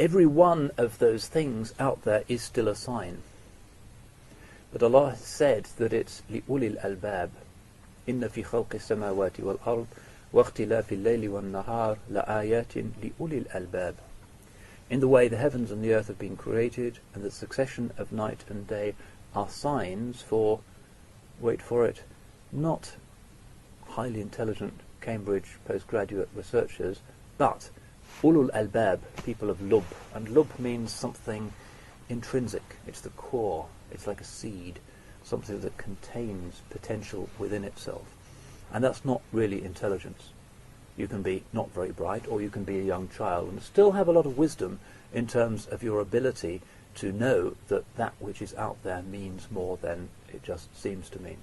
every one of those things out there is still a sign. But Allah has said that it's لِأُولِي الْأَلْبَابِ إِنَّ فِي خَلْقِ السَّمَاوَاتِ وَالْأَرْضِ وَاخْتِلَافِ اللَّيْلِ وَالنَّهَارِ لَآيَاتٍ لِأُولِي الْأَلْبَابِ. In the way the heavens and the earth have been created, and the succession of night and day are signs for, wait for it, not highly intelligent Cambridge postgraduate researchers, but ulul albab, people of lub. And lub means something intrinsic. It's the core. It's like a seed, something that contains potential within itself. And that's not really intelligence. You can be not very bright, or you can be a young child and still have a lot of wisdom in terms of your ability to know that that which is out there means more than it just seems to mean.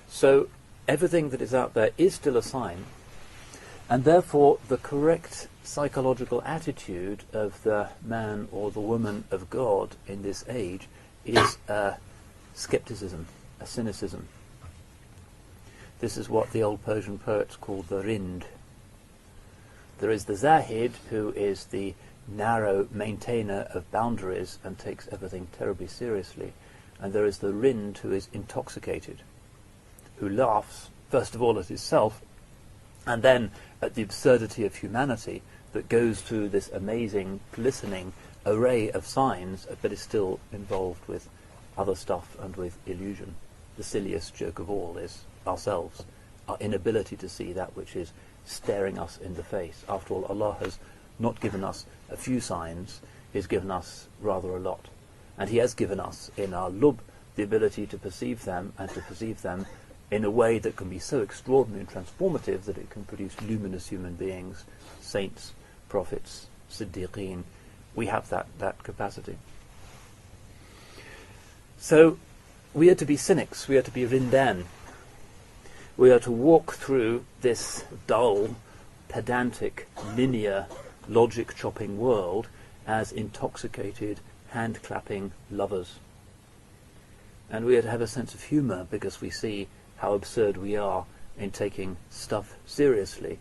So everything that is out there is still a sign, and therefore the correct psychological attitude of the man or the woman of God in this age is skepticism, a cynicism. This is what the old Persian poets called the rind. There is the zahid, who is the narrow maintainer of boundaries and takes everything terribly seriously. And there is the rind, who is intoxicated, who laughs, first of all, at himself, and then at the absurdity of humanity that goes through this amazing, glistening array of signs, but is still involved with other stuff and with illusion. The silliest joke of all is ourselves, our inability to see that which is staring us in the face. After all, Allah has not given us a few signs, He's given us rather a lot. And He has given us in our lub the ability to perceive them, and to perceive them in a way that can be so extraordinary and transformative that it can produce luminous human beings, saints, prophets, siddiqeen. We have that capacity. So we are to be cynics, we are to be rindan. We are to walk through this dull, pedantic, linear, logic-chopping world as intoxicated, hand-clapping lovers. And we are to have a sense of humour because we see how absurd we are in taking stuff seriously,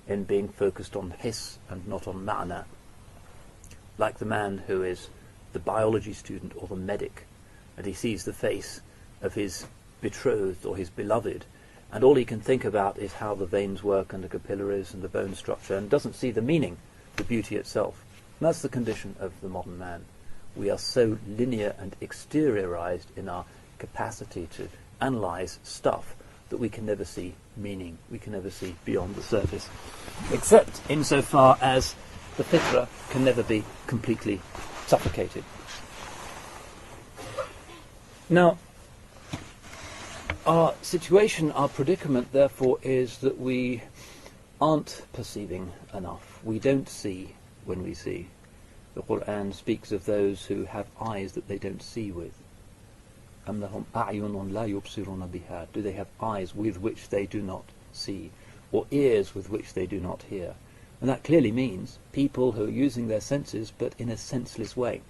in being focused on hiss and not on ma'na. Like the man who is the biology student or the medic, and he sees the face of his betrothed or his beloved, and all he can think about is how the veins work and the capillaries and the bone structure, and doesn't see the meaning, the beauty itself. And that's the condition of the modern man. We are so linear and exteriorized in our capacity to analyze stuff that we can never see meaning. We can never see beyond the surface, except insofar as the fitra can never be completely suffocated. Now, our situation, our predicament, therefore, is that we aren't perceiving enough. We don't see when we see. The Qur'an speaks of those who have eyes that they don't see with. أَمْ لَهُمْ أَعْيُنٌ لَا يُبْصِرُونَ بِهَا. Do they have eyes with which they do not see, or ears with which they do not hear? And that clearly means people who are using their senses, but in a senseless way.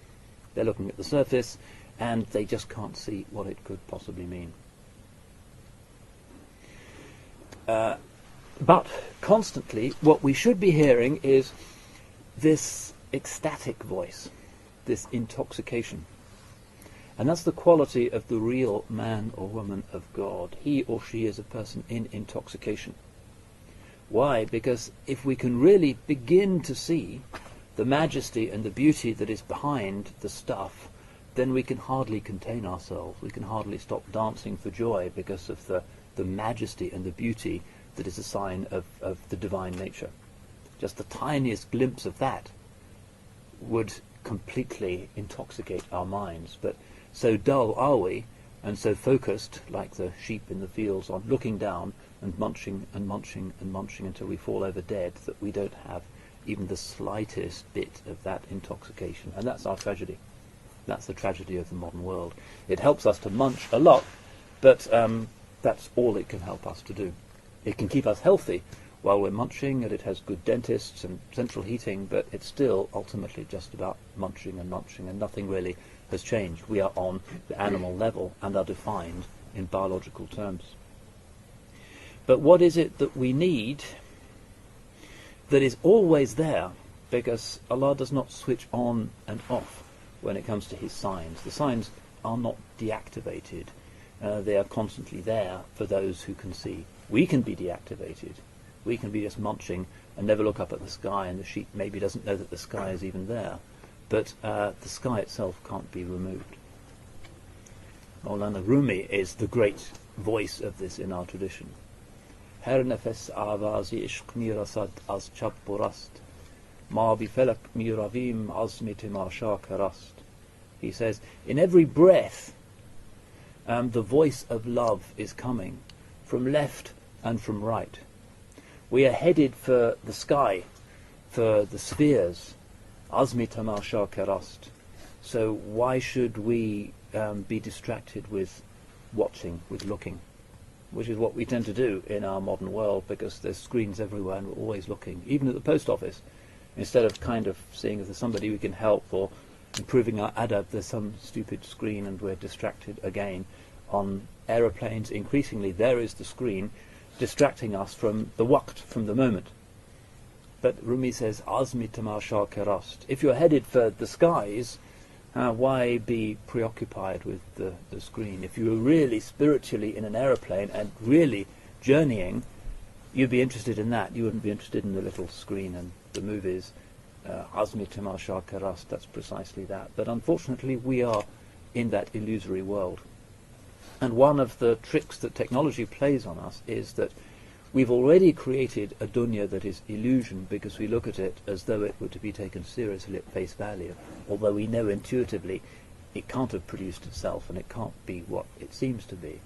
They're looking at the surface, and they just can't see what it could possibly mean. But constantly, what we should be hearing is this ecstatic voice, this intoxication. And that's the quality of the real man or woman of God. He or she is a person in intoxication. Why? Because if we can really begin to see the majesty and the beauty that is behind the stuff, then we can hardly contain ourselves. We can hardly stop dancing for joy because of the majesty and the beauty that is a sign of the divine nature. Just the tiniest glimpse of that would completely intoxicate our minds. But so dull are we, and so focused, like the sheep in the fields, on looking down and munching and munching and munching until we fall over dead, that we don't have even the slightest bit of that intoxication. And that's our tragedy. That's the tragedy of the modern world. It helps us to munch a lot, but that's all it can help us to do. It can keep us healthy while we're munching, and it has good dentists and central heating, but it's still ultimately just about munching, and nothing really has changed. We are on the animal level and are defined in biological terms. But what is it that we need that is always there, because Allah does not switch on and off when it comes to his signs. The signs are not deactivated. They are constantly there for those who can see. We can be deactivated. We can be just munching and never look up at the sky, and the sheep maybe doesn't know that the sky is even there. But the sky itself can't be removed. Maulana Rumi is the great voice of this in our tradition. Her nefes avazi ishq mirasad az chab burast, ma bi felak miravim azmi timasha karast. He says, in every breath, the voice of love is coming from left and from right. We are headed for the sky, for the spheres, azmi tamasha karast. So why should we be distracted with watching, with looking, which is what we tend to do in our modern world, because there's screens everywhere and we're always looking, even at the post office. Instead of kind of seeing if there's somebody we can help or improving our adab, there's some stupid screen and we're distracted again. On aeroplanes, increasingly there is the screen distracting us from the waqt, from the moment. But Rumi says, Azmi tamasha karast. If you're headed for the skies, why be preoccupied with the screen? If you were really spiritually in an aeroplane and really journeying, you'd be interested in that. You wouldn't be interested in the little screen and the movies. Azmi tamasha karast, that's precisely that. But unfortunately we are in that illusory world. And one of the tricks that technology plays on us is that we've already created a dunya that is illusion, because we look at it as though it were to be taken seriously at face value, although we know intuitively it can't have produced itself and it can't be what it seems to be.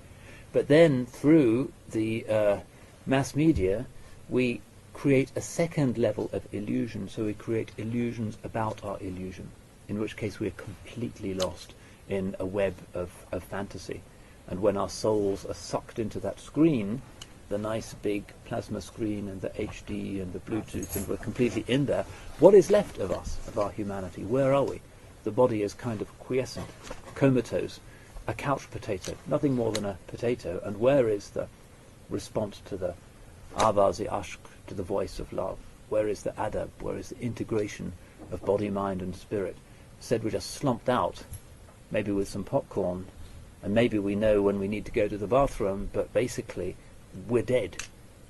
But then through the mass media we create a second level of illusion, so we create illusions about our illusion, in which case we're completely lost in a web of fantasy. And when our souls are sucked into that screen, the nice big plasma screen and the HD and the Bluetooth, and we're completely in there, what is left of us, of our humanity? Where are we? The body is kind of quiescent, comatose, a couch potato, nothing more than a potato. And where is the response to the Avazi Ashq, to the voice of love? Where is the adab? Where is the integration of body, mind and spirit? Said we're just slumped out, maybe with some popcorn, and maybe we know when we need to go to the bathroom, but basically we're dead.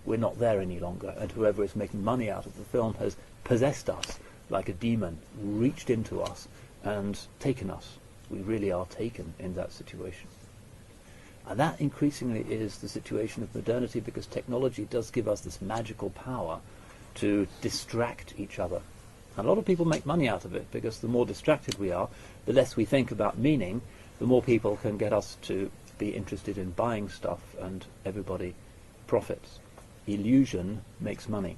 We're not there any longer, and whoever is making money out of the film has possessed us like a demon, reached into us and taken us. We really are taken in that situation. And that increasingly is the situation of modernity, because technology does give us this magical power to distract each other. And a lot of people make money out of it, because the more distracted we are, the less we think about meaning, the more people can get us to be interested in buying stuff, and everybody profits. Illusion makes money.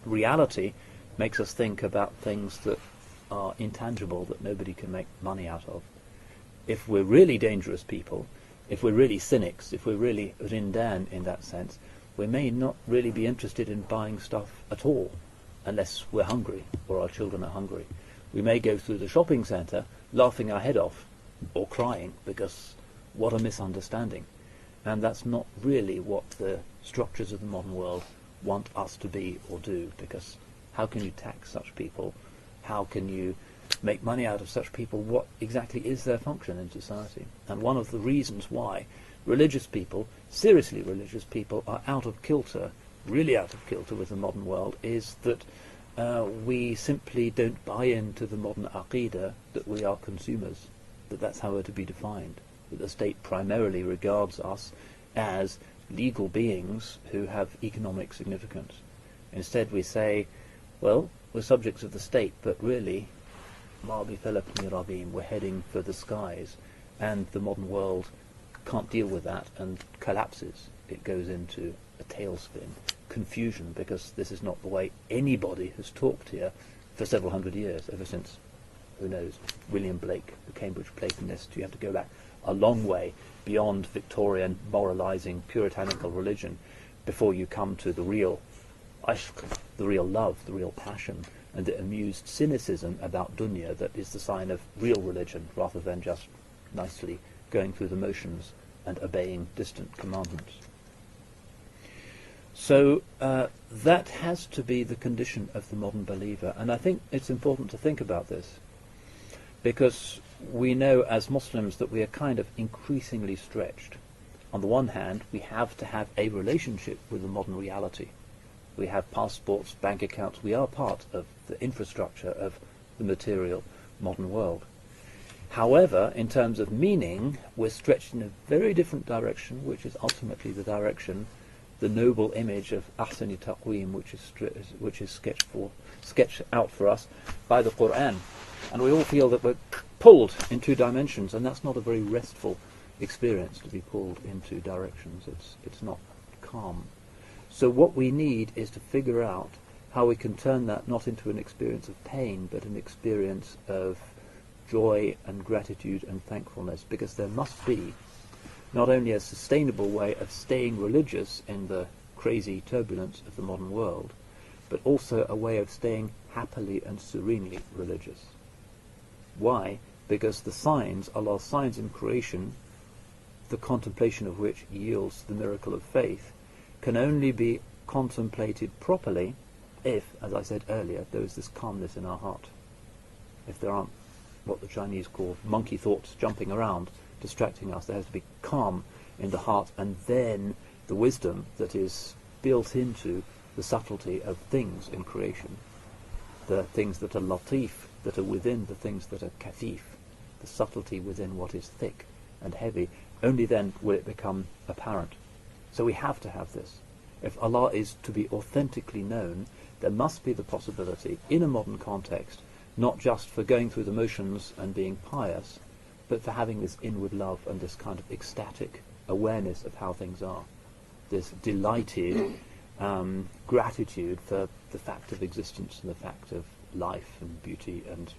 Reality makes us think about things that are intangible, that nobody can make money out of. If we're really dangerous people, if we're really cynics, if we're really rindan in that sense, we may not really be interested in buying stuff at all, unless we're hungry or our children are hungry. We may go through the shopping centre laughing our head off, or crying, because what a misunderstanding. And that's not really what the structures of the modern world want us to be or do, because how can you tax such people? How can you make money out of such people? What exactly is their function in society? And one of the reasons why religious people, seriously religious people, are out of kilter, really out of kilter with the modern world, is that we simply don't buy into the modern aqidah that we are consumers, that's how we're to be defined, that the state primarily regards us as legal beings who have economic significance. Instead we say, well, we're subjects of the state, but really, we're heading for the skies, and the modern world can't deal with that and collapses. It goes into a tailspin, confusion, because this is not the way anybody has talked here for several hundred years, ever since, who knows, William Blake, the Cambridge Platonist. You have to go back a long way beyond Victorian moralizing puritanical religion before you come to the real ishq, the real love, the real passion, and the amused cynicism about dunya that is the sign of real religion, rather than just nicely going through the motions and obeying distant commandments. So that has to be the condition of the modern believer, and I think it's important to think about this, because we know as Muslims that we are kind of increasingly stretched. On the one hand, we have to have a relationship with the modern reality. We have passports, bank accounts, we are part of the infrastructure of the material modern world. However, in terms of meaning, we're stretched in a very different direction, which is ultimately the direction, the noble image of Ahsani Taqweem, which is sketched out for us by the Qur'an. And we all feel that we're pulled in two dimensions, and that's not a very restful experience, to be pulled in two directions. It's not calm. So what we need is to figure out how we can turn that not into an experience of pain, but an experience of joy and gratitude and thankfulness, because there must be not only a sustainable way of staying religious in the crazy turbulence of the modern world, but also a way of staying happily and serenely religious. Why? Because the signs, Allah's signs in creation, the contemplation of which yields the miracle of faith, can only be contemplated properly if, as I said earlier, there is this calmness in our heart. If there aren't what the Chinese call monkey thoughts jumping around, distracting us, there has to be calm in the heart, and then the wisdom that is built into the subtlety of things in creation, the things that are latif, that are within the things that are kathif, the subtlety within what is thick and heavy. Only then will it become apparent. So we have to have this. If Allah is to be authentically known, there must be the possibility, in a modern context, not just for going through the motions and being pious, but for having this inward love and this kind of ecstatic awareness of how things are, this delighted gratitude for the fact of existence and the fact of life and beauty and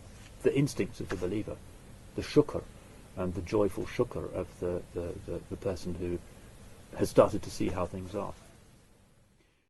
the instincts of the believer, the shukr, the joyful shukr of the person who has started to see how things are.